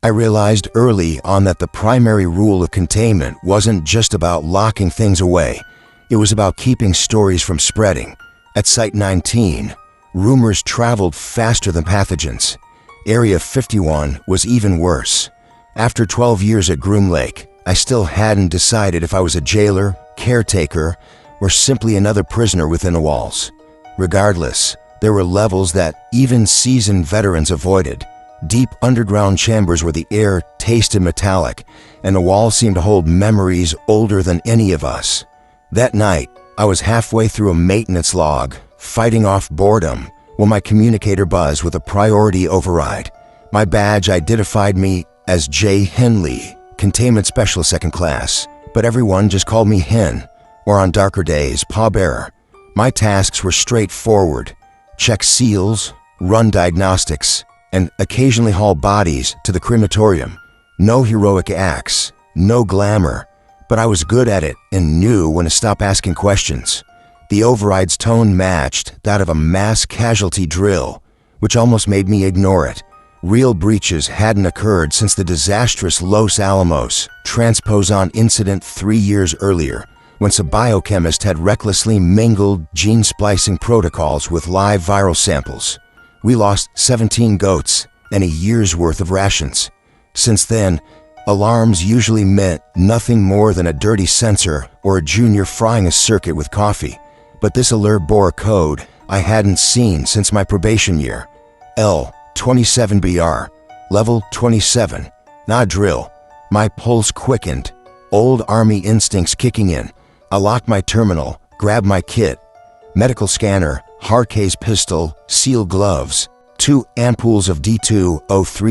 I realized early on that the primary rule of containment wasn't just about locking things away. It was about keeping stories from spreading. At Site 19, rumors traveled faster than pathogens. Area 51 was even worse. After 12 years at Groom Lake, I still hadn't decided if I was a jailer, caretaker, or simply another prisoner within the walls. Regardless, there were levels that even seasoned veterans avoided. Deep underground chambers where the air tasted metallic, and the walls seemed to hold memories older than any of us. That night, I was halfway through a maintenance log, fighting off boredom, when my communicator buzzed with a priority override. My badge identified me as J. Henley, Containment Specialist Second Class, but everyone just called me Hen, or on darker days, Pallbearer. My tasks were straightforward: check seals, run diagnostics, and occasionally haul bodies to the crematorium. No heroic acts, no glamour, but I was good at it and knew when to stop asking questions. The override's tone matched that of a mass casualty drill, which almost made me ignore it. Real breaches hadn't occurred since the disastrous Los Alamos transposon incident 3 years earlier, when some biochemist had recklessly mingled gene splicing protocols with live viral samples. We lost 17 goats and a year's worth of rations. Since then, alarms usually meant nothing more than a dirty sensor or a junior frying a circuit with coffee. But this alert bore a code I hadn't seen since my probation year. L27BR, level 27, not drill. My pulse quickened, old Army instincts kicking in. I locked my terminal, grabbed my kit. Medical scanner, hard case pistol, sealed gloves, 2 ampoules of D2O3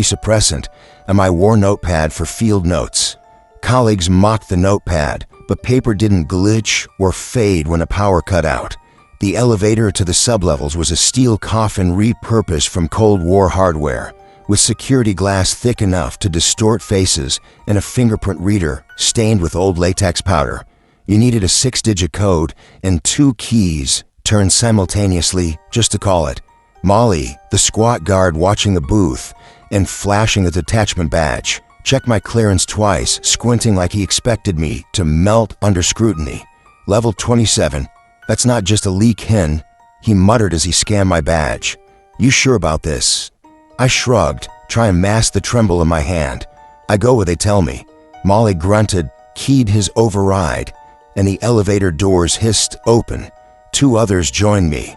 suppressant, and my war notepad for field notes. Colleagues mocked the notepad, but paper didn't glitch or fade when a power cut out. The elevator to the sublevels was a steel coffin repurposed from Cold War hardware, with security glass thick enough to distort faces and a fingerprint reader stained with old latex powder. You needed a 6-digit code and 2 keys turned simultaneously just to call it. Molly, the squat guard watching the booth and flashing a detachment badge, checked my clearance twice, squinting like he expected me to melt under scrutiny. Level 27. That's not just a leak, Hen, he muttered as he scanned my badge. You sure about this? I shrugged, trying to mask the tremble in my hand. I go where they tell me. Molly grunted, keyed his override, and the elevator doors hissed open. 2 others joined me.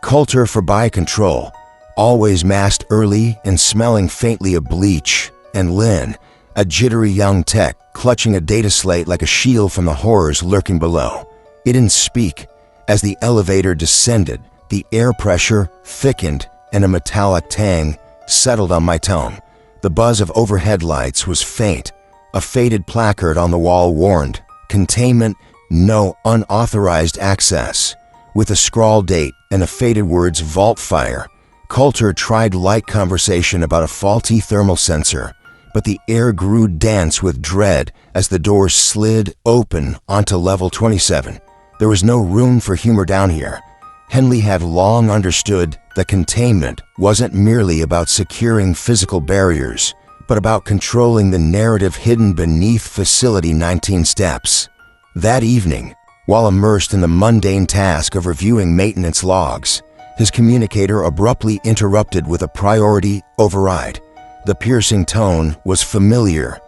Coulter for biocontrol, always masked early and smelling faintly of bleach, and Lynn, a jittery young tech clutching a data slate like a shield from the horrors lurking below. He didn't speak. As the elevator descended, the air pressure thickened and a metallic tang settled on my tongue. The buzz of overhead lights was faint. A faded placard on the wall warned, "Containment, no unauthorized access," with a scrawled date and the faded words "Vault Fire." Coulter tried light conversation about a faulty thermal sensor, but the air grew dense with dread as the doors slid open onto level 27. There was no room for humor down here. Henley had long understood that containment wasn't merely about securing physical barriers, but about controlling the narrative hidden beneath Facility 19 steps. That evening, while immersed in the mundane task of reviewing maintenance logs, his communicator abruptly interrupted with a priority override. The piercing tone was familiar,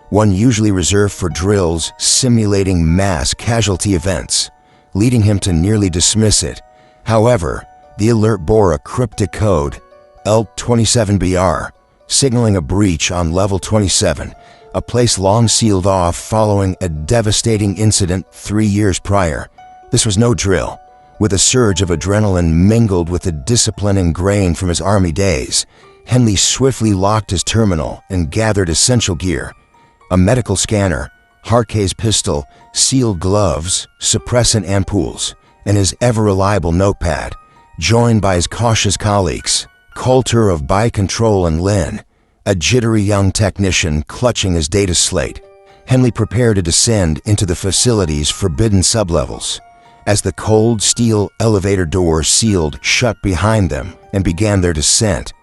one usually reserved for drills simulating mass casualty events, leading him to nearly dismiss it. However, the alert bore a cryptic code, L27BR, signaling a breach on level 27, a place long sealed off following a devastating incident 3 years prior. This was no drill. With a surge of adrenaline mingled with the discipline ingrained from his Army days, Henley swiftly locked his terminal and gathered essential gear: a medical scanner, hard-case pistol, sealed gloves, suppressant ampoules, and his ever-reliable notepad, joined by his cautious colleagues, Coulter of biocontrol and Lynn, a jittery young technician clutching his data slate. Henley prepared to descend into the facility's forbidden sublevels. As the cold steel elevator doors sealed shut behind them and began their descent,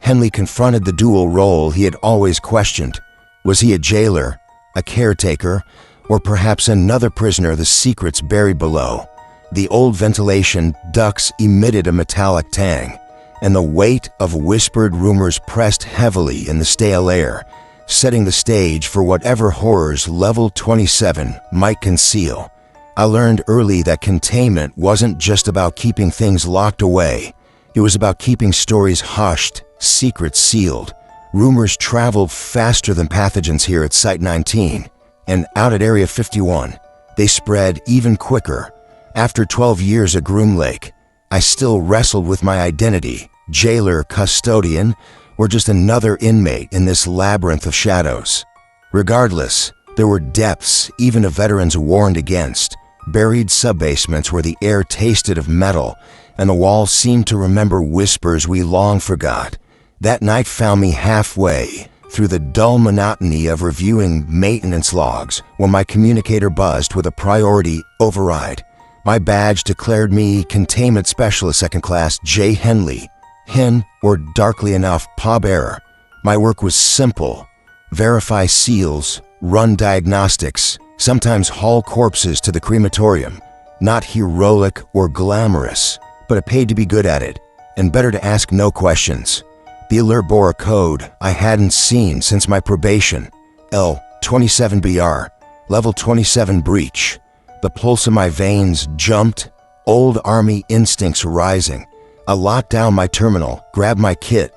Henley confronted the dual role he had always questioned. Was he a jailer, a caretaker, or perhaps another prisoner the secrets buried below? The old ventilation ducts emitted a metallic tang, and the weight of whispered rumors pressed heavily in the stale air, setting the stage for whatever horrors Level 27 might conceal. I learned early that containment wasn't just about keeping things locked away. It was about keeping stories hushed, secrets sealed. Rumors traveled faster than pathogens here at Site-19, and out at Area 51, they spread even quicker. After 12 years at Groom Lake, I still wrestled with my identity, jailer, custodian, or just another inmate in this labyrinth of shadows. Regardless, there were depths even a veteran's warned against, buried subbasements where the air tasted of metal, and the walls seemed to remember whispers we long forgot. That night found me halfway through the dull monotony of reviewing maintenance logs when my communicator buzzed with a priority override. My badge declared me Containment Specialist Second Class J. Henley, Hen, or darkly enough, pallbearer. My work was simple: verify seals, run diagnostics, sometimes haul corpses to the crematorium. Not heroic or glamorous, but it paid to be good at it, and better to ask no questions. The alert bore a code I hadn't seen since my probation: L27BR, Level 27 breach. The pulse in my veins jumped, old Army instincts rising. I locked down my terminal, grabbed my kit: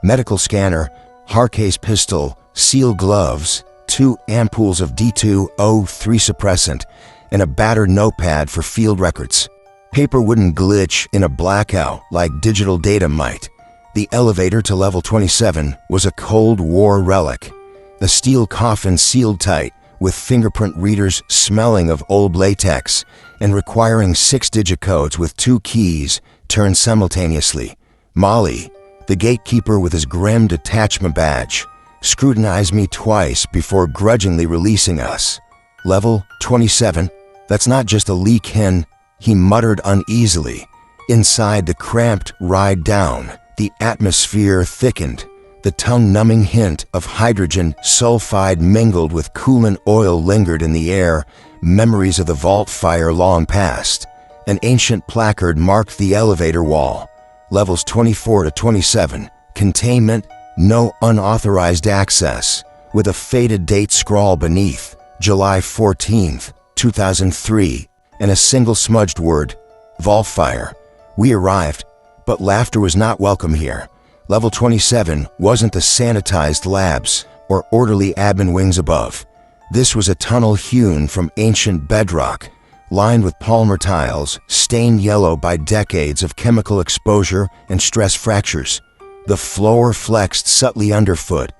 medical scanner, Harcase pistol, seal gloves, 2 ampoules of D2O3 suppressant, and a battered notepad for field records. Paper wouldn't glitch in a blackout like digital data might. The elevator to Level 27 was a Cold War relic. The steel coffin sealed tight, with fingerprint readers smelling of old latex, and requiring 6-digit codes with 2 keys turned simultaneously. Molly, the gatekeeper with his grim detachment badge, scrutinized me twice before grudgingly releasing us. Level 27? That's not just a leak, Hen, he muttered uneasily. Inside the cramped ride down, the atmosphere thickened. The tongue-numbing hint of hydrogen sulfide mingled with coolant oil lingered in the air, memories of the vault fire long past. An ancient placard marked the elevator wall: Levels 24 to 27, containment, no unauthorized access, with a faded date scrawl beneath, July 14th, 2003, and a single smudged word: vault fire. We arrived, but laughter was not welcome here. Level 27 wasn't the sanitized labs or orderly admin wings above. This was a tunnel hewn from ancient bedrock, lined with polymer tiles, stained yellow by decades of chemical exposure and stress fractures. The floor flexed subtly underfoot,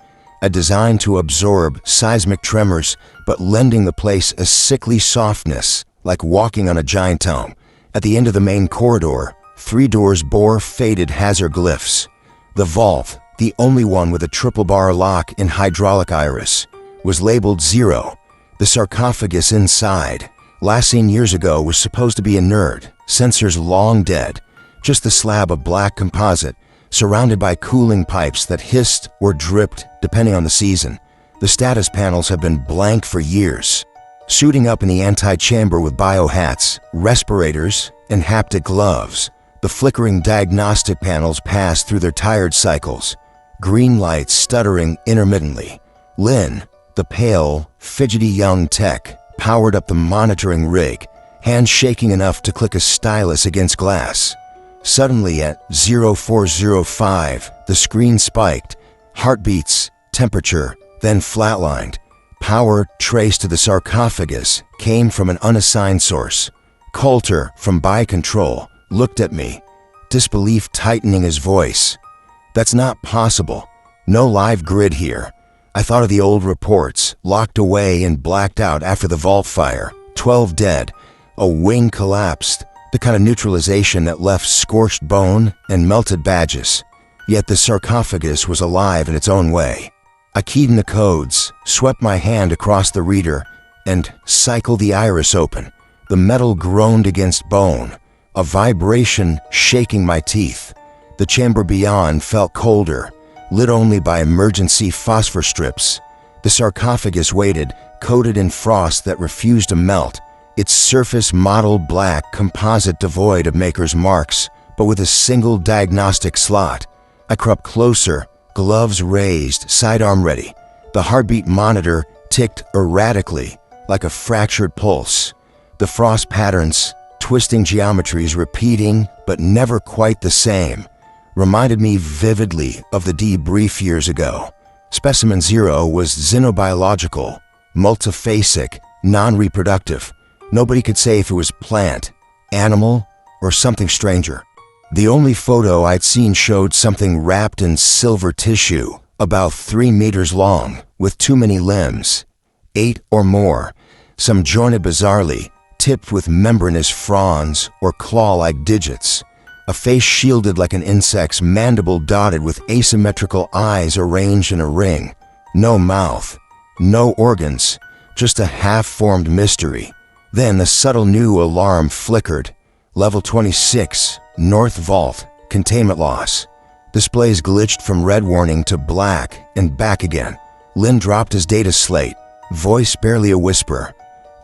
a design to absorb seismic tremors, but lending the place a sickly softness, like walking on a giant tomb. At the end of the main corridor, 3 doors bore faded hazard glyphs. The vault, the only one with a triple bar lock in hydraulic iris, was labeled 0. The sarcophagus inside, last seen years ago, was supposed to be inert, sensors long dead, just the slab of black composite, surrounded by cooling pipes that hissed or dripped depending on the season. The status panels have been blank for years. Suiting up in the anti-chamber with biohats, respirators, and haptic gloves, the flickering diagnostic panels passed through their tired cycles, green lights stuttering intermittently. Lynn, the pale, fidgety young tech, powered up the monitoring rig, hands shaking enough to click a stylus against glass. Suddenly at 0405, the screen spiked, heartbeats, temperature, then flatlined. Power traced to the sarcophagus came from an unassigned source. Coulter, from BioControl, looked at me, disbelief tightening his voice. That's not possible. No live grid here. I thought of the old reports, locked away and blacked out after the vault fire. 12 dead. A wing collapsed, the kind of neutralization that left scorched bone and melted badges. Yet the sarcophagus was alive in its own way. I keyed in the codes, swept my hand across the reader, and cycled the iris open. The metal groaned against bone, a vibration shaking my teeth. The chamber beyond felt colder, lit only by emergency phosphor strips. The sarcophagus waited, coated in frost that refused to melt, its surface mottled black composite devoid of maker's marks, but with a single diagnostic slot. I crept closer, gloves raised, sidearm ready. The heartbeat monitor ticked erratically, like a fractured pulse. The frost patterns, twisting geometries repeating but never quite the same, reminded me vividly of the debrief years ago. Specimen 0 was xenobiological, multiphasic, non-reproductive. Nobody could say if it was plant, animal, or something stranger. The only photo I'd seen showed something wrapped in silver tissue, about 3 meters long, with too many limbs, 8 or more, some jointed bizarrely, tipped with membranous fronds or claw-like digits, a face shielded like an insect's mandible dotted with asymmetrical eyes arranged in a ring, no mouth, no organs, just a half-formed mystery. Then the subtle new alarm flickered. Level 26, North Vault, containment loss. Displays glitched from red warning to black and back again. Lynn dropped his data slate, voice barely a whisper.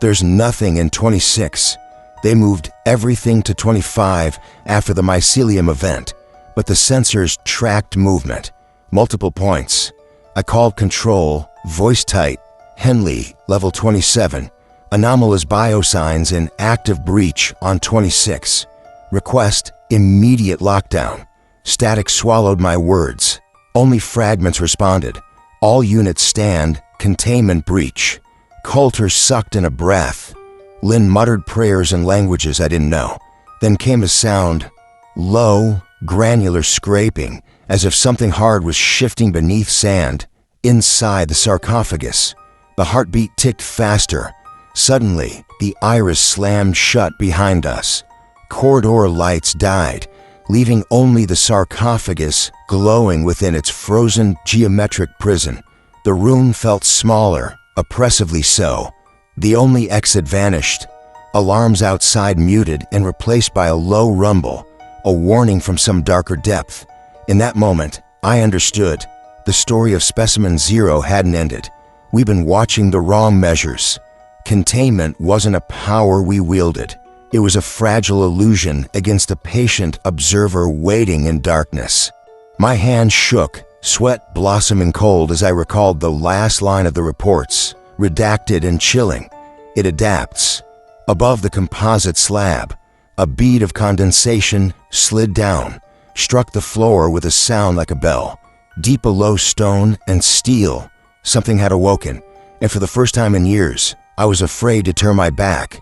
There's nothing in 26. They moved everything to 25 after the mycelium event, but the sensors tracked movement. Multiple points. I called control, voice tight, Henley, level 27. Anomalous biosigns in active breach on 26. Request immediate lockdown. Static swallowed my words. Only fragments responded. All units stand, containment breach. Coulter sucked in a breath. Lynn muttered prayers in languages I didn't know. Then came a sound, low, granular scraping, as if something hard was shifting beneath sand, inside the sarcophagus. The heartbeat ticked faster. Suddenly, the iris slammed shut behind us. Corridor lights died, leaving only the sarcophagus glowing within its frozen geometric prison. The room felt smaller, oppressively so. The only exit vanished. Alarms outside muted and replaced by a low rumble, a warning from some darker depth. In that moment, I understood. The story of Specimen 0 hadn't ended. We'd been watching the wrong measures. Containment wasn't a power we wielded. It was a fragile illusion against a patient observer waiting in darkness. My hand shook, sweat blossoming cold as I recalled the last line of the reports, redacted and chilling. It adapts. Above the composite slab, a bead of condensation slid down, struck the floor with a sound like a bell. Deep below stone and steel, something had awoken, and for the first time in years, I was afraid to turn my back.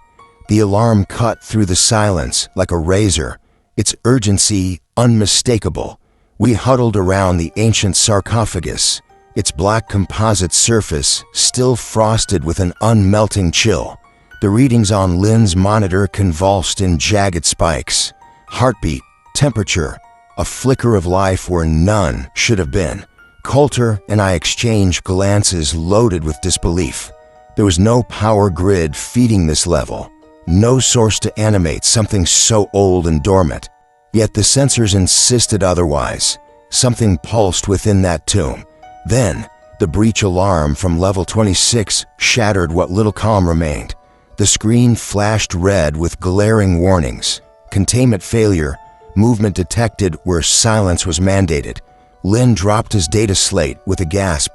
The alarm cut through the silence like a razor, its urgency unmistakable. We huddled around the ancient sarcophagus, its black composite surface still frosted with an unmelting chill. The readings on Lynn's monitor convulsed in jagged spikes. Heartbeat, temperature, a flicker of life where none should have been. Coulter and I exchanged glances loaded with disbelief. There was no power grid feeding this level, no source to animate something so old and dormant. Yet the sensors insisted otherwise. Something pulsed within that tomb. Then, the breach alarm from level 26 shattered what little calm remained. The screen flashed red with glaring warnings. Containment failure, movement detected where silence was mandated. Lynn dropped his data slate with a gasp.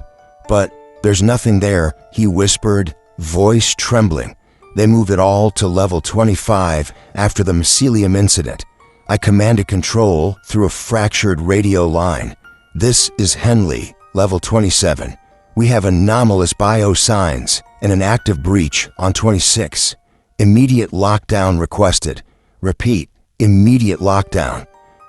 But there's nothing there, he whispered, voice trembling. They moved it all to level 25 after the mycelium incident. I commanded control through a fractured radio line. This is Henley, level 27. We have anomalous biosigns and an active breach on 26. Immediate lockdown requested. Repeat, immediate lockdown.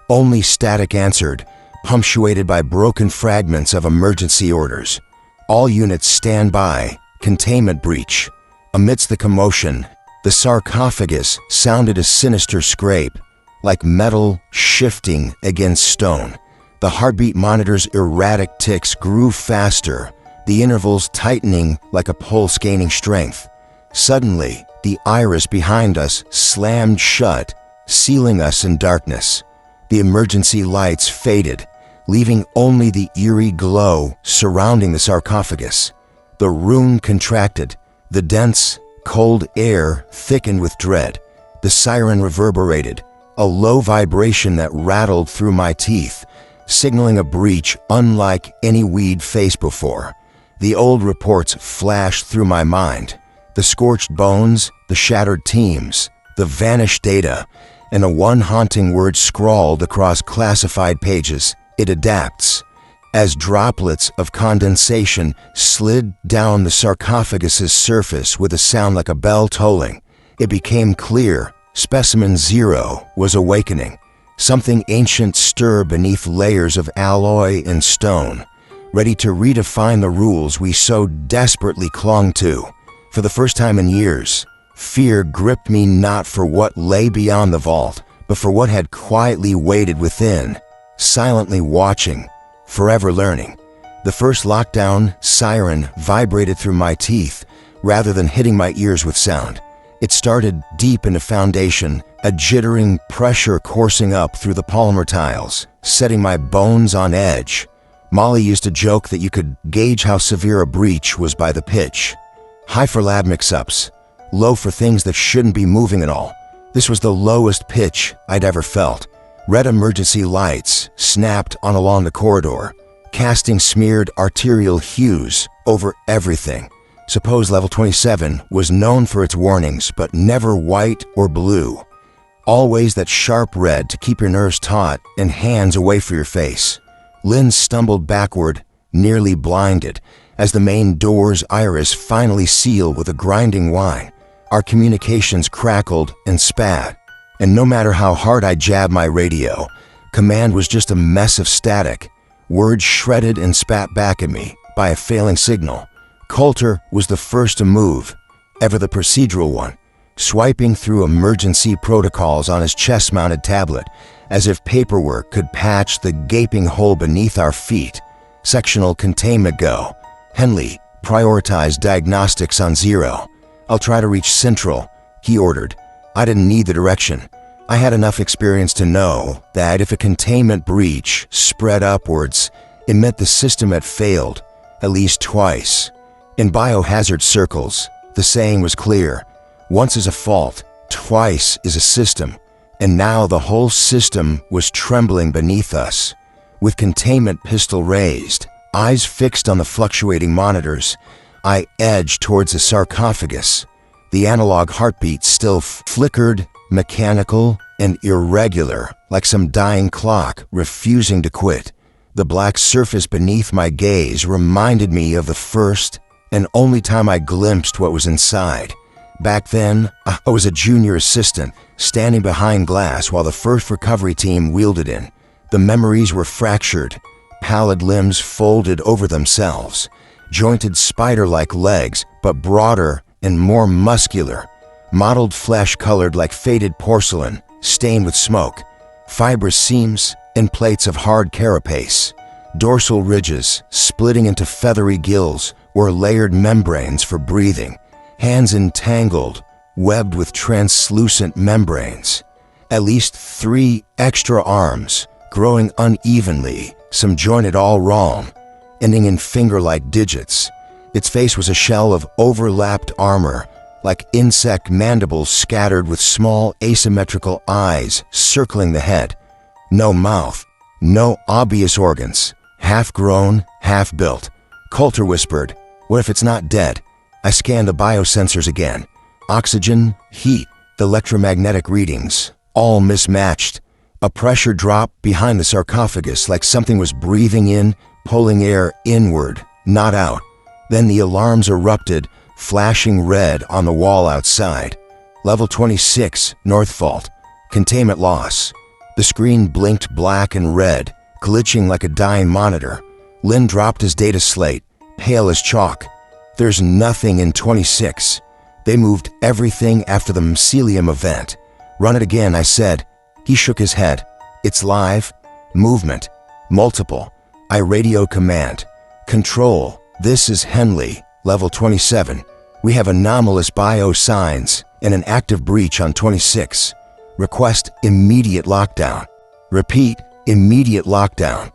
Only static answered, punctuated by broken fragments of emergency orders. All units stand by, containment breach. Amidst the commotion, the sarcophagus sounded a sinister scrape, like metal shifting against stone. The heartbeat monitor's erratic ticks grew faster, the intervals tightening like a pulse gaining strength. Suddenly, the iris behind us slammed shut, sealing us in darkness. The emergency lights faded, leaving only the eerie glow surrounding the sarcophagus. The room contracted. The dense, cold air thickened with dread. The siren reverberated, a low vibration that rattled through my teeth, signaling a breach unlike any we'd faced before. The old reports flashed through my mind. The scorched bones, the shattered teams, the vanished data, and a one haunting word scrawled across classified pages: it adapts. As droplets of condensation slid down the sarcophagus's surface with a sound like a bell tolling, it became clear Specimen Zero was awakening. Something ancient stirred beneath layers of alloy and stone, ready to redefine the rules we so desperately clung to. For the first time in years, fear gripped me, not for what lay beyond the vault, but for what had quietly waited within, silently watching, forever learning. The first lockdown siren vibrated through my teeth rather than hitting my ears with sound. It started deep in the foundation, a jittering pressure coursing up through the polymer tiles, setting my bones on edge. Molly used to joke that you could gauge how severe a breach was by the pitch. High for lab mix-ups, low for things that shouldn't be moving at all. This was the lowest pitch I'd ever felt. Red emergency lights snapped on along the corridor, casting smeared arterial hues over everything. Suppose level 27 was known for its warnings, but never white or blue. Always that sharp red to keep your nerves taut and hands away from your face. Lynn stumbled backward, nearly blinded, as the main door's iris finally sealed with a grinding whine. Our communications crackled and spat, and no matter how hard I jabbed my radio, command was just a mess of static, words shredded and spat back at me by a failing signal. Coulter was the first to move, ever the procedural one, swiping through emergency protocols on his chest-mounted tablet, as if paperwork could patch the gaping hole beneath our feet. Sectional containment go. Henley, prioritize diagnostics on Zero. I'll try to reach Central, he ordered. I didn't need the direction. I had enough experience to know that if a containment breach spread upwards, it meant the system had failed, at least twice. In biohazard circles, the saying was clear: once is a fault, twice is a system. And now the whole system was trembling beneath us. With containment pistol raised, eyes fixed on the fluctuating monitors, I edged towards the sarcophagus. The analog heartbeat still flickered, mechanical and irregular, like some dying clock refusing to quit. The black surface beneath my gaze reminded me of the first and only time I glimpsed what was inside. Back then, I was a junior assistant, standing behind glass while the first recovery team wheeled it in. The memories were fractured, pallid limbs folded over themselves, jointed spider-like legs, but broader and more muscular, mottled flesh colored like faded porcelain, stained with smoke, fibrous seams and plates of hard carapace, dorsal ridges splitting into feathery gills or layered membranes for breathing, hands entangled, webbed with translucent membranes, at least 3 extra arms growing unevenly, some jointed all wrong, ending in finger-like digits. Its face was a shell of overlapped armor, like insect mandibles scattered with small asymmetrical eyes circling the head. No mouth, no obvious organs, half-grown, half-built. Coulter whispered, "What if it's not dead?" I scanned the biosensors again. Oxygen, heat, the electromagnetic readings, all mismatched. A pressure drop behind the sarcophagus, like something was breathing in, pulling air inward, not out. Then the alarms erupted, flashing red on the wall outside. Level 26, North Vault. Containment loss. The screen blinked black and red, glitching like a dying monitor. Lynn dropped his data slate, pale as chalk. "There's nothing in 26. They moved everything after the mycelium event." "Run it again," I said. He shook his head. "It's live. Movement. Multiple." I radio command. "Control, this is Henley, level 27. We have anomalous biosigns and an active breach on 26. Request immediate lockdown." "Repeat, immediate lockdown."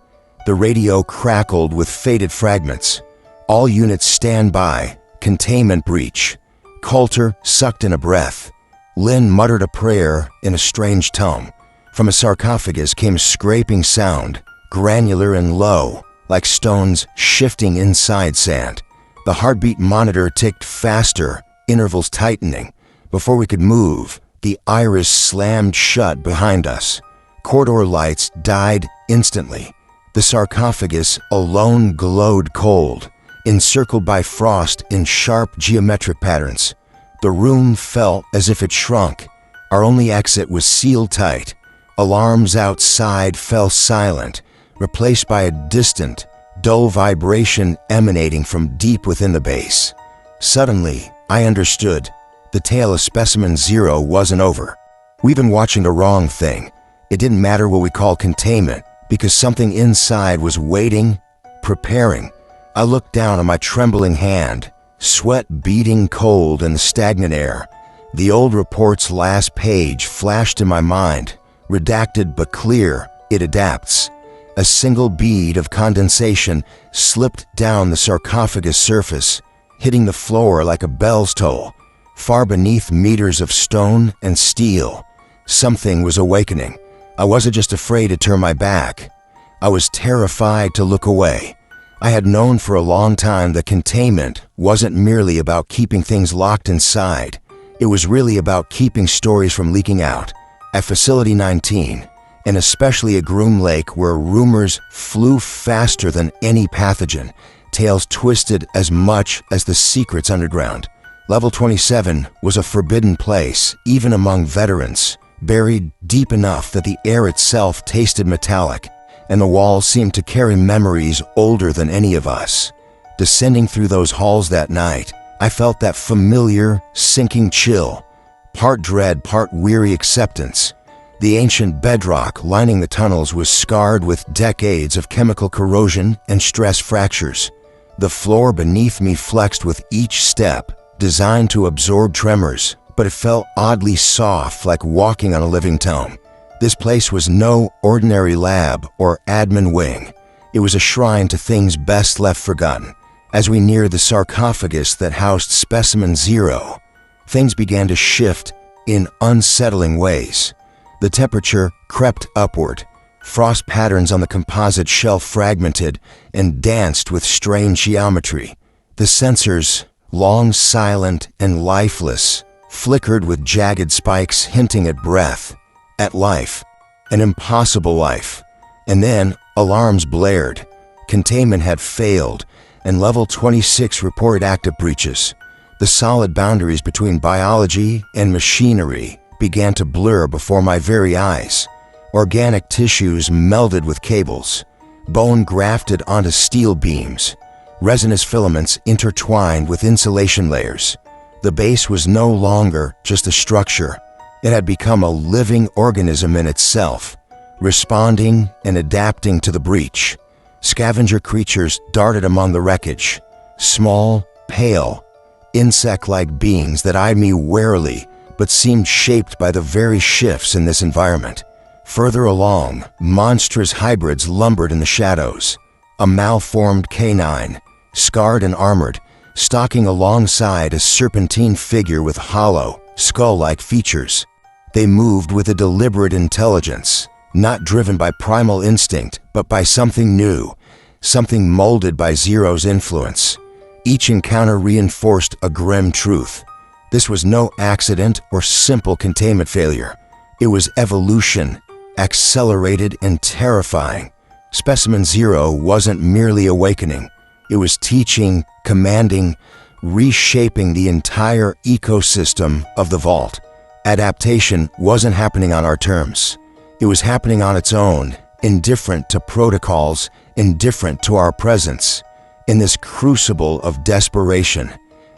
The radio crackled with faded fragments. All units stand by. Containment breach. Coulter sucked in a breath. Lynn muttered a prayer in a strange tone. From a sarcophagus came a scraping sound, granular and low, like stones shifting inside sand. The heartbeat monitor ticked faster, intervals tightening. Before we could move, the iris slammed shut behind us. Corridor lights died instantly. The sarcophagus alone glowed cold, encircled by frost in sharp geometric patterns. The room felt as if it shrunk. Our only exit was sealed tight. Alarms outside fell silent, replaced by a distant, dull vibration emanating from deep within the base. Suddenly, I understood. The tale of Specimen Zero wasn't over. We've been watching the wrong thing. It didn't matter what we call containment, because something inside was waiting, preparing. I looked down on my trembling hand, sweat beading cold in the stagnant air. The old report's last page flashed in my mind, redacted but clear. It adapts. A single bead of condensation slipped down the sarcophagus surface, hitting the floor like a bell's toll. Far beneath meters of stone and steel, something was awakening. I wasn't just afraid to turn my back. I was terrified to look away. I had known for a long time that containment wasn't merely about keeping things locked inside. It was really about keeping stories from leaking out. At Facility 19, and especially at Groom Lake, where rumors flew faster than any pathogen, tales twisted as much as the secrets underground. Level 27 was a forbidden place, even among veterans, buried deep enough that the air itself tasted metallic, and the walls seemed to carry memories older than any of us. Descending through those halls that night, I felt that familiar, sinking chill, part dread, part weary acceptance. The ancient bedrock lining the tunnels was scarred with decades of chemical corrosion and stress fractures. The floor beneath me flexed with each step, designed to absorb tremors, but it felt oddly soft, like walking on a living tome. This place was no ordinary lab or admin wing. It was a shrine to things best left forgotten. As we neared the sarcophagus that housed Specimen Zero, things began to shift in unsettling ways. The temperature crept upward. Frost patterns on the composite shell fragmented and danced with strange geometry. The sensors, long silent and lifeless, flickered with jagged spikes hinting at breath, at life, an impossible life. And then alarms blared. Containment had failed, and Level 26 reported active breaches. The solid boundaries between biology and machinery began to blur before my very eyes. Organic tissues melded with cables, bone grafted onto steel beams, resinous filaments intertwined with insulation layers. The base was no longer just a structure. It had become a living organism in itself, responding and adapting to the breach. Scavenger creatures darted among the wreckage, small, pale, insect-like beings that eyed me warily but seemed shaped by the very shifts in this environment. Further along, monstrous hybrids lumbered in the shadows. A malformed canine, scarred and armored, stalking alongside a serpentine figure with hollow, skull-like features. They moved with a deliberate intelligence, not driven by primal instinct, but by something new, something molded by Zero's influence. Each encounter reinforced a grim truth. This was no accident or simple containment failure. It was evolution, accelerated and terrifying. Specimen Zero wasn't merely awakening. It was teaching, commanding, reshaping the entire ecosystem of the vault. Adaptation wasn't happening on our terms. It was happening on its own, indifferent to protocols, indifferent to our presence. In this crucible of desperation,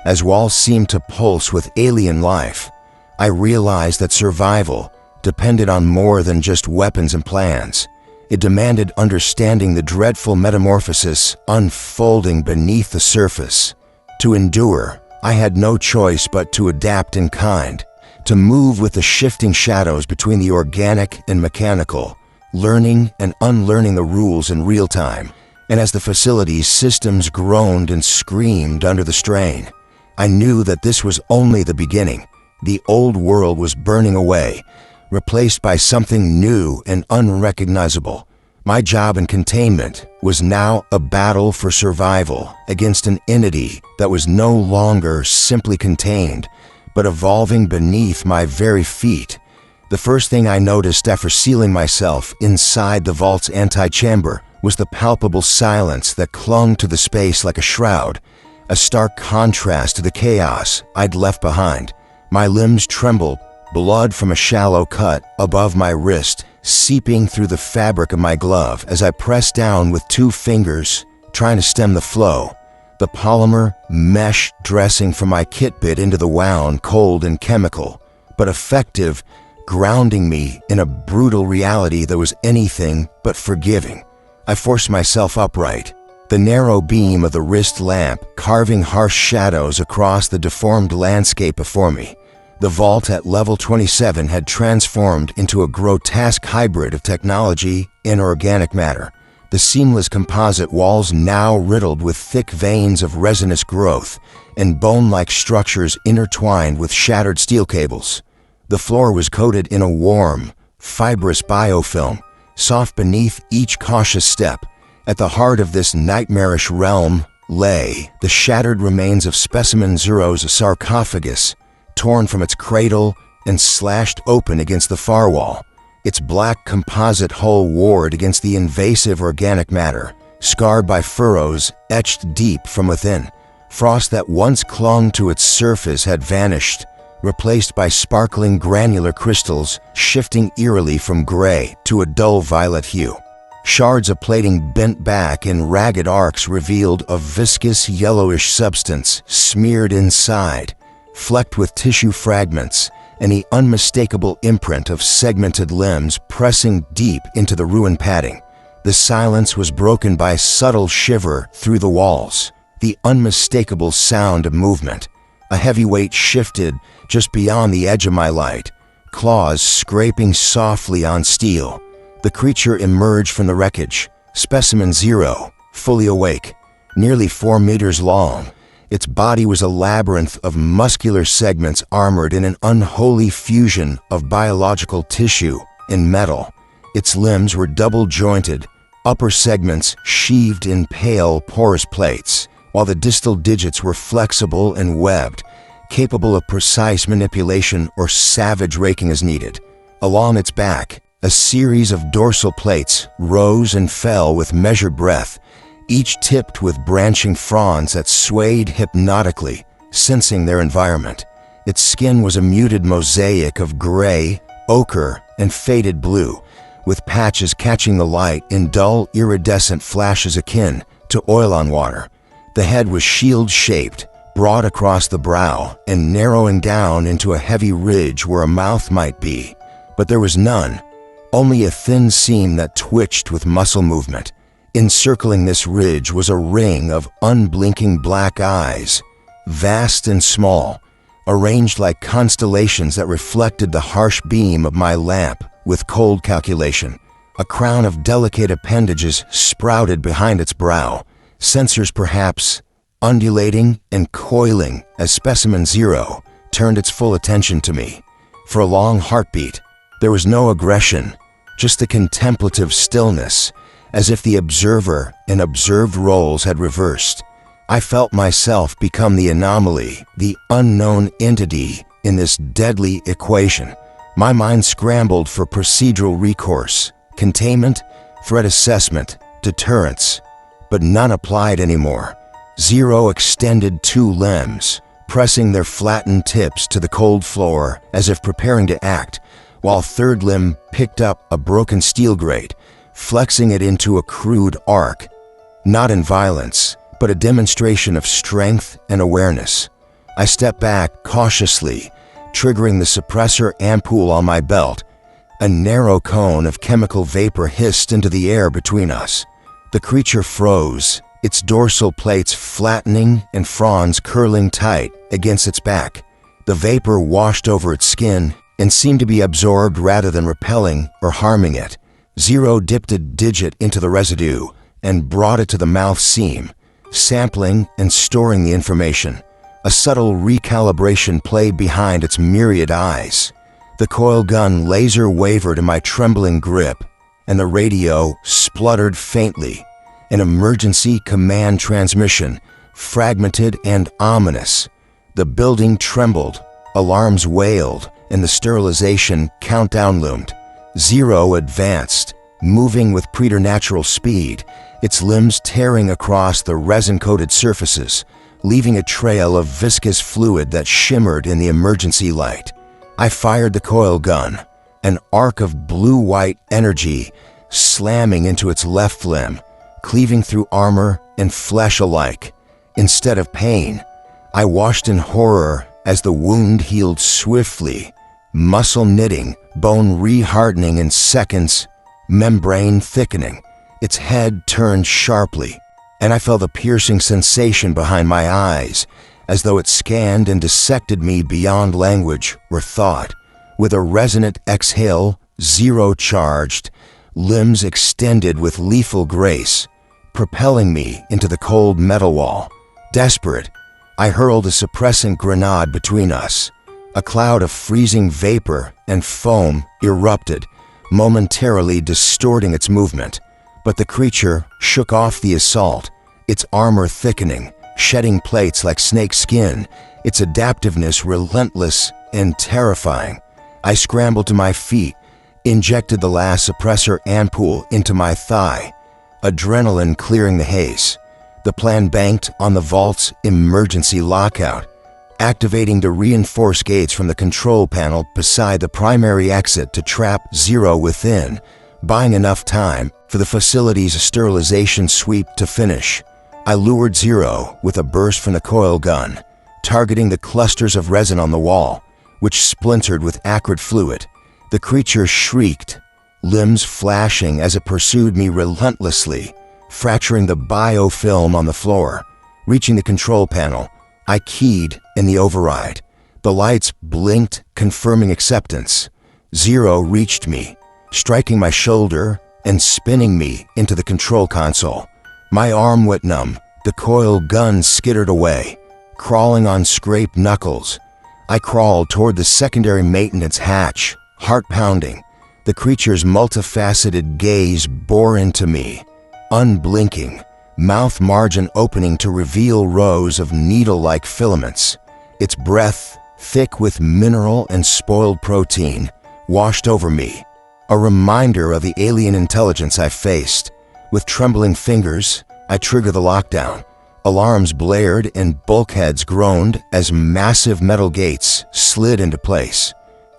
as walls seemed to pulse with alien life, I realized that survival depended on more than just weapons and plans. It demanded understanding the dreadful metamorphosis unfolding beneath the surface. To endure, I had no choice but to adapt in kind, to move with the shifting shadows between the organic and mechanical, learning and unlearning the rules in real time. And as the facility's systems groaned and screamed under the strain, I knew that this was only the beginning. The old world was burning away, replaced by something new and unrecognizable. My job in containment was now a battle for survival against an entity that was no longer simply contained, but evolving beneath my very feet. The first thing I noticed after sealing myself inside the vault's antechamber was the palpable silence that clung to the space like a shroud, a stark contrast to the chaos I'd left behind. My limbs trembled, blood from a shallow cut above my wrist seeping through the fabric of my glove as I pressed down with 2 fingers, trying to stem the flow. The polymer mesh dressing from my kit bit into the wound, cold and chemical, but effective, grounding me in a brutal reality that was anything but forgiving. I forced myself upright, the narrow beam of the wrist lamp carving harsh shadows across the deformed landscape before me. The vault at level 27 had transformed into a grotesque hybrid of technology and organic matter. The seamless composite walls now riddled with thick veins of resinous growth and bone-like structures intertwined with shattered steel cables. The floor was coated in a warm, fibrous biofilm, soft beneath each cautious step. At the heart of this nightmarish realm lay the shattered remains of Specimen Zero's sarcophagus, torn from its cradle and slashed open against the far wall, its black composite hull warred against the invasive organic matter, scarred by furrows etched deep from within. Frost that once clung to its surface had vanished, replaced by sparkling granular crystals shifting eerily from gray to a dull violet hue. Shards of plating bent back in ragged arcs revealed a viscous yellowish substance smeared inside, flecked with tissue fragments and the unmistakable imprint of segmented limbs pressing deep into the ruined padding. The silence was broken by a subtle shiver through the walls, the unmistakable sound of movement. A heavy weight shifted just beyond the edge of my light, claws scraping softly on steel. The creature emerged from the wreckage, Specimen Zero, fully awake, nearly 4 meters long. Its body was a labyrinth of muscular segments armored in an unholy fusion of biological tissue and metal. Its limbs were double-jointed, upper segments sheathed in pale, porous plates, while the distal digits were flexible and webbed, capable of precise manipulation or savage raking as needed. Along its back, a series of dorsal plates rose and fell with measured breath, each tipped with branching fronds that swayed hypnotically, sensing their environment. Its skin was a muted mosaic of gray, ochre, and faded blue, with patches catching the light in dull, iridescent flashes akin to oil on water. The head was shield-shaped, broad across the brow, and narrowing down into a heavy ridge where a mouth might be. But there was none, only a thin seam that twitched with muscle movement. Encircling this ridge was a ring of unblinking black eyes, vast and small, arranged like constellations that reflected the harsh beam of my lamp with cold calculation. A crown of delicate appendages sprouted behind its brow, sensors perhaps undulating and coiling as Specimen Zero turned its full attention to me. For a long heartbeat, there was no aggression, just a contemplative stillness, as if the observer and observed roles had reversed. I felt myself become the anomaly, the unknown entity in this deadly equation. My mind scrambled for procedural recourse, containment, threat assessment, deterrence, but none applied anymore. Zero extended 2 limbs, pressing their flattened tips to the cold floor as if preparing to act, while third limb picked up a broken steel grate, flexing it into a crude arc, not in violence, but a demonstration of strength and awareness. I stepped back cautiously, triggering the suppressor ampoule on my belt. A narrow cone of chemical vapor hissed into the air between us. The creature froze, its dorsal plates flattening and fronds curling tight against its back. The vapor washed over its skin and seemed to be absorbed rather than repelling or harming it. Zero dipped a digit into the residue and brought it to the mouth seam, sampling and storing the information. A subtle recalibration played behind its myriad eyes. The coil gun laser wavered in my trembling grip, and the radio spluttered faintly. An emergency command transmission, fragmented and ominous. The building trembled, alarms wailed, and the sterilization countdown loomed. Zero advanced, moving with preternatural speed, its limbs tearing across the resin-coated surfaces, leaving a trail of viscous fluid that shimmered in the emergency light. I fired the coil gun, an arc of blue-white energy slamming into its left limb, cleaving through armor and flesh alike. Instead of pain, I watched in horror as the wound healed swiftly, muscle knitting, bone rehardening in seconds, membrane thickening. Its head turned sharply, and I felt a piercing sensation behind my eyes, as though it scanned and dissected me beyond language or thought. With a resonant exhale, Zero charged, limbs extended with lethal grace, propelling me into the cold metal wall. Desperate, I hurled a suppressant grenade between us. A cloud of freezing vapor and foam erupted, momentarily distorting its movement. But the creature shook off the assault, its armor thickening, shedding plates like snake skin, its adaptiveness relentless and terrifying. I scrambled to my feet, injected the last suppressor ampoule into my thigh, adrenaline clearing the haze. The plan banked on the vault's emergency lockout, activating the reinforced gates from the control panel beside the primary exit to trap Zero within, buying enough time for the facility's sterilization sweep to finish. I lured Zero with a burst from the coil gun, targeting the clusters of resin on the wall, which splintered with acrid fluid. The creature shrieked, limbs flashing as it pursued me relentlessly, fracturing the biofilm on the floor. Reaching the control panel, I keyed in the override. The lights blinked, confirming acceptance. Zero reached me, striking my shoulder and spinning me into the control console. My arm went numb. The coil gun skittered away, crawling on scraped knuckles. I crawled toward the secondary maintenance hatch, heart pounding. The creature's multifaceted gaze bore into me, unblinking, mouth margin opening to reveal rows of needle-like filaments. Its breath, thick with mineral and spoiled protein, washed over me, a reminder of the alien intelligence I faced. With trembling fingers, I triggered the lockdown. Alarms blared and bulkheads groaned as massive metal gates slid into place.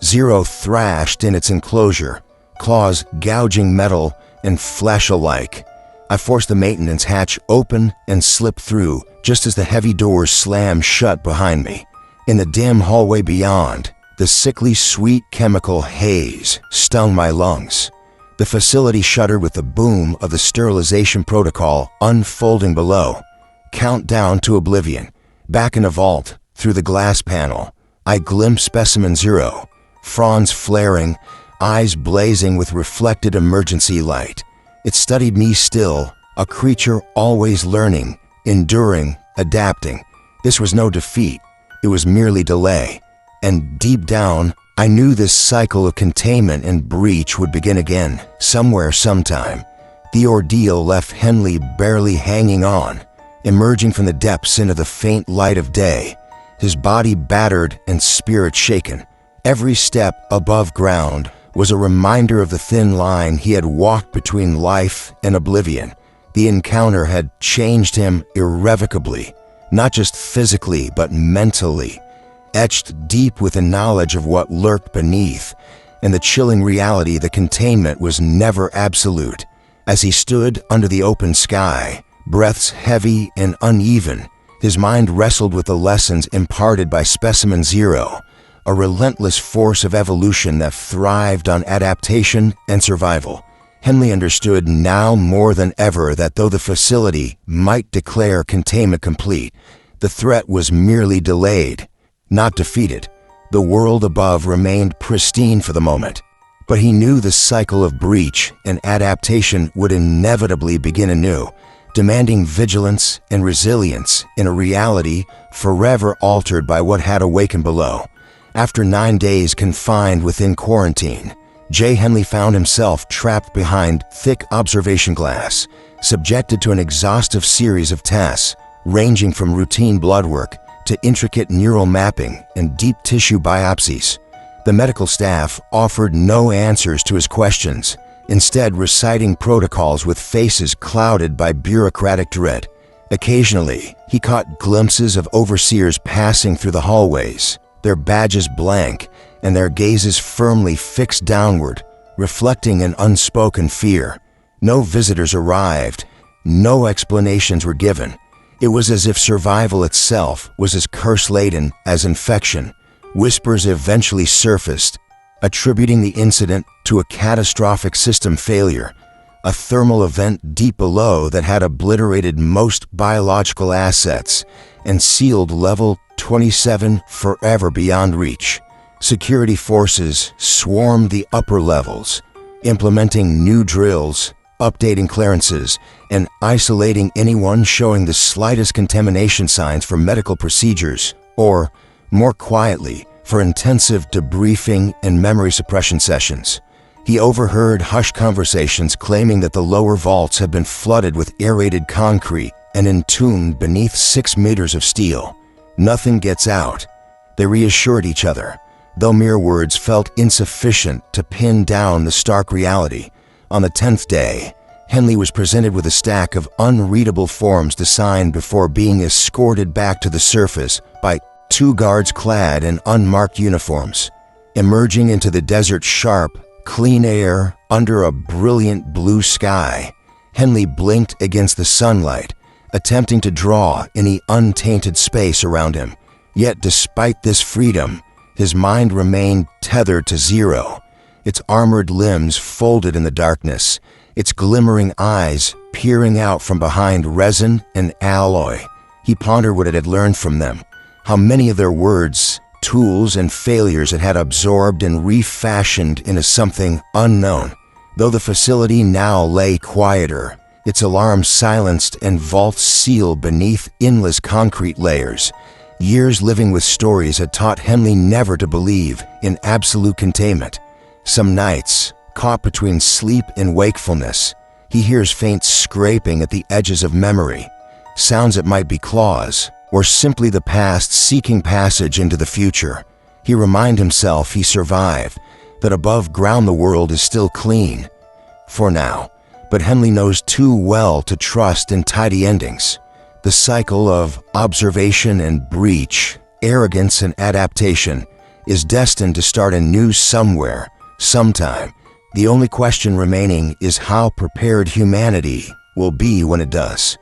Zero thrashed in its enclosure, claws gouging metal and flesh alike. I forced the maintenance hatch open and slipped through just as the heavy doors slammed shut behind me. In the dim hallway beyond, the sickly sweet chemical haze stung my lungs. The facility shuddered with the boom of the sterilization protocol unfolding below. Countdown to oblivion. Back in the vault, through the glass panel, I glimpsed Specimen Zero, fronds flaring, eyes blazing with reflected emergency light. It studied me still, a creature always learning, enduring, adapting. This was no defeat, it was merely delay. And deep down, I knew this cycle of containment and breach would begin again, somewhere, sometime. The ordeal left Henley barely hanging on, emerging from the depths into the faint light of day, his body battered and spirit shaken. Every step above ground was a reminder of the thin line he had walked between life and oblivion. The encounter had changed him irrevocably, not just physically but mentally, etched deep with the knowledge of what lurked beneath, and the chilling reality that containment was never absolute. As he stood under the open sky, breaths heavy and uneven, his mind wrestled with the lessons imparted by Specimen Zero, a relentless force of evolution that thrived on adaptation and survival. Henley understood now more than ever that though the facility might declare containment complete, the threat was merely delayed, not defeated. The world above remained pristine for the moment, But he knew the cycle of breach and adaptation would inevitably begin anew, demanding vigilance and resilience in a reality forever altered by what had awakened below. After 9 days confined within quarantine, Jay Henley found himself trapped behind thick observation glass, subjected to an exhaustive series of tests, ranging from routine blood work to intricate neural mapping and deep tissue biopsies. The medical staff offered no answers to his questions, instead reciting protocols with faces clouded by bureaucratic dread. Occasionally, he caught glimpses of overseers passing through the hallways, their badges blank and their gazes firmly fixed downward, reflecting an unspoken fear. No visitors arrived, no explanations were given. It was as if survival itself was as curse-laden as infection. Whispers eventually surfaced, attributing the incident to a catastrophic system failure, a thermal event deep below that had obliterated most biological assets and sealed Level 27 forever beyond reach. Security forces swarmed the upper levels, implementing new drills, updating clearances, and isolating anyone showing the slightest contamination signs for medical procedures, or, more quietly, for intensive debriefing and memory suppression sessions. He overheard hushed conversations claiming that the lower vaults had been flooded with aerated concrete and entombed beneath 6 meters of steel. Nothing gets out, they reassured each other, though mere words felt insufficient to pin down the stark reality. On the 10th day, Henley was presented with a stack of unreadable forms to sign before being escorted back to the surface by 2 guards clad in unmarked uniforms. Emerging into the desert's sharp, clean air under a brilliant blue sky, Henley blinked against the sunlight, attempting to draw any untainted space around him. Yet despite this freedom, his mind remained tethered to Zero, its armored limbs folded in the darkness, its glimmering eyes peering out from behind resin and alloy. He pondered what it had learned from them, how many of their words, tools, and failures it had absorbed and refashioned into something unknown. Though the facility now lay quieter, its alarms silenced and vaults sealed beneath endless concrete layers, years living with stories had taught Henley never to believe in absolute containment. Some nights, caught between sleep and wakefulness, he hears faint scraping at the edges of memory, sounds that might be claws, or simply the past seeking passage into the future. He reminds himself he survived, that above ground the world is still clean. For now, but Henley knows too well to trust in tidy endings. The cycle of observation and breach, arrogance and adaptation, is destined to start anew somewhere, sometime. The only question remaining is how prepared humanity will be when it does.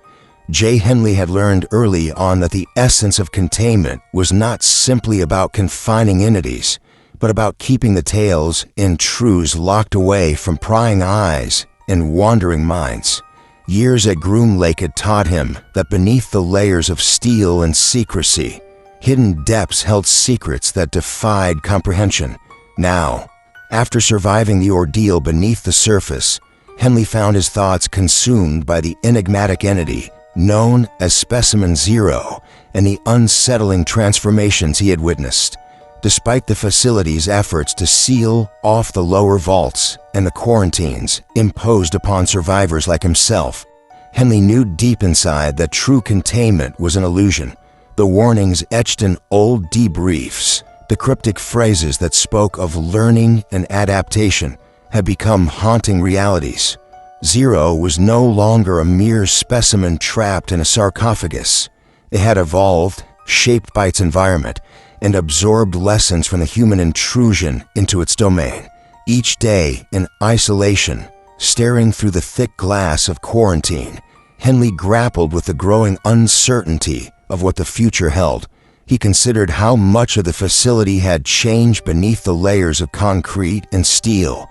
Jay Henley had learned early on that the essence of containment was not simply about confining entities, but about keeping the tales and truths locked away from prying eyes and wandering minds. Years at Groom Lake had taught him that beneath the layers of steel and secrecy, hidden depths held secrets that defied comprehension. Now, after surviving the ordeal beneath the surface, Henley found his thoughts consumed by the enigmatic entity known as Specimen Zero and the unsettling transformations he had witnessed. Despite the facility's efforts to seal off the lower vaults and the quarantines imposed upon survivors like himself, Henley knew deep inside that true containment was an illusion. The warnings etched in old debriefs, the cryptic phrases that spoke of learning and adaptation, had become haunting realities. Zero was no longer a mere specimen trapped in a sarcophagus. It had evolved, shaped by its environment, and absorbed lessons from the human intrusion into its domain. Each day, in isolation, staring through the thick glass of quarantine, Henley grappled with the growing uncertainty of what the future held. He considered how much of the facility had changed beneath the layers of concrete and steel,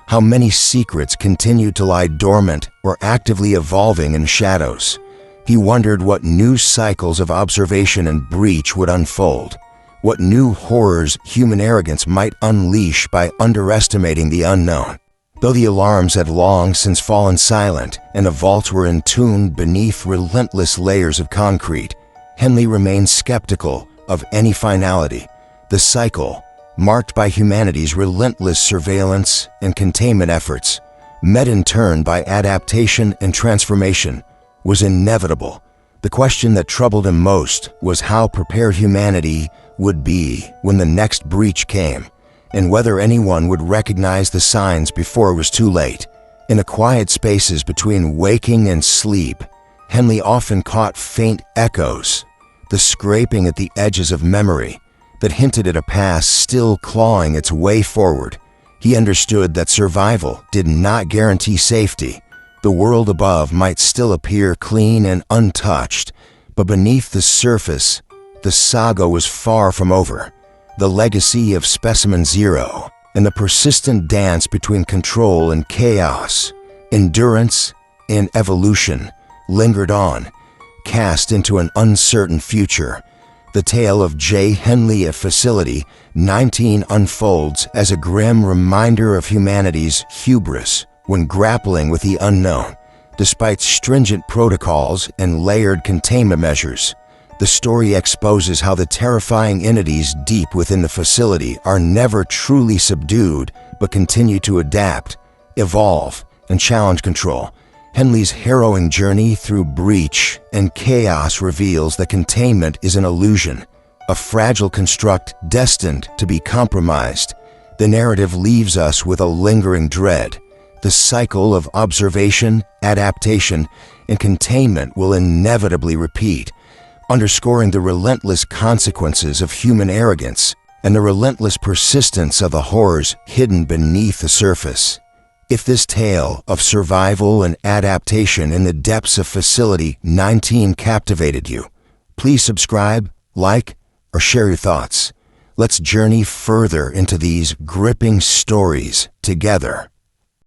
how many secrets continued to lie dormant or actively evolving in shadows. He wondered what new cycles of observation and breach would unfold, what new horrors human arrogance might unleash by underestimating the unknown. Though the alarms had long since fallen silent and the vaults were entombed beneath relentless layers of concrete, Henley remained skeptical of any finality. The cycle, marked by humanity's relentless surveillance and containment efforts, met in turn by adaptation and transformation, was inevitable. The question that troubled him most was how prepared humanity would be when the next breach came, and whether anyone would recognize the signs before it was too late. In the quiet spaces between waking and sleep, Henley often caught faint echoes, the scraping at the edges of memory that hinted at a past still clawing its way forward. He understood that survival did not guarantee safety. The world above might still appear clean and untouched, but beneath the surface, the saga was far from over. The legacy of Specimen Zero and the persistent dance between control and chaos, endurance and evolution, lingered on, cast into an uncertain future. The tale of J. Henley at Facility 19 unfolds as a grim reminder of humanity's hubris when grappling with the unknown. Despite stringent protocols and layered containment measures, the story exposes how the terrifying entities deep within the facility are never truly subdued but continue to adapt, evolve, and challenge control. Henley's harrowing journey through breach and chaos reveals that containment is an illusion, a fragile construct destined to be compromised. The narrative leaves us with a lingering dread. The cycle of observation, adaptation, and containment will inevitably repeat, underscoring the relentless consequences of human arrogance and the relentless persistence of the horrors hidden beneath the surface. If this tale of survival and adaptation in the depths of Facility 19 captivated you, please subscribe, like, or share your thoughts. Let's journey further into these gripping stories together.